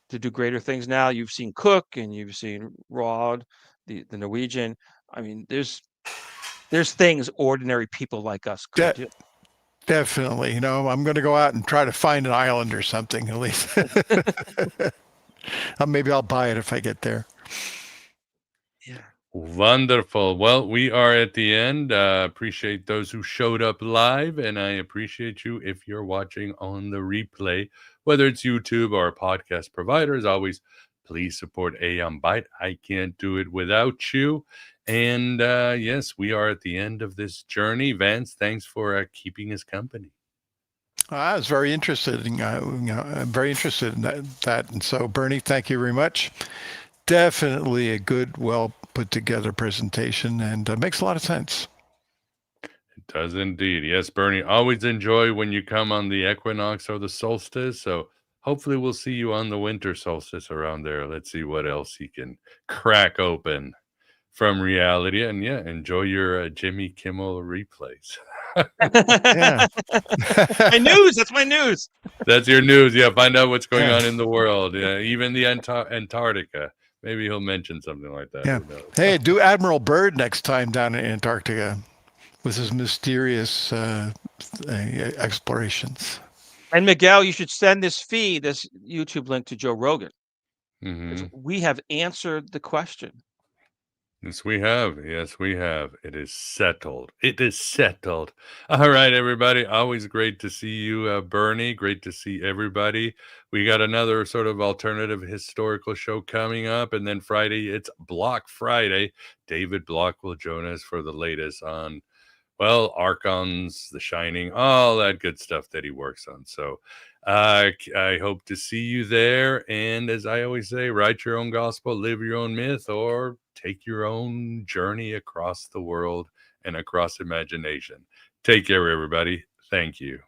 do greater things now? You've seen Cook and you've seen Rod, the Norwegian. I mean, there's things ordinary people like us could do. Definitely. You know, I'm going to go out and try to find an island or something at least. Maybe I'll buy it if I get there. Yeah. Wonderful. Well, we are at the end. Appreciate those who showed up live, and I appreciate you if you're watching on the replay, whether it's YouTube or a podcast provider. As always, please support Aeon Byte. I can't do it without you. And yes, we are at the end of this journey. Vance, thanks for keeping us company. I was very interested in, I'm very interested in that. And so, Bernie, thank you very much. Definitely a good, well put together presentation, and makes a lot of sense. It does indeed. Yes, Bernie, always enjoy when you come on the equinox or the solstice. So hopefully we'll see you on the winter solstice around there. Let's see what else he can crack open from reality. And yeah, enjoy your Jimmy Kimmel replays. Yeah. My news. That's my news. That's your news. Yeah, find out what's going on in the world. Yeah, even the Antarctica. Maybe he'll mention something like that. Yeah. Hey, do Admiral Byrd next time down in Antarctica with his mysterious explorations. And Miguel, you should send this YouTube link to Joe Rogan. We have answered the question. Yes, we have. Yes, we have. It is settled. It is settled. All right, everybody. Always great to see you, Bernie. Great to see everybody. We got another sort of alternative historical show coming up. And then Friday, it's Block Friday. David Block will join us for the latest on, well, Archons, The Shining, all that good stuff that he works on. So I hope to see you there. And as I always say, write your own gospel, live your own myth, or take your own journey across the world and across imagination. Take care, everybody. Thank you.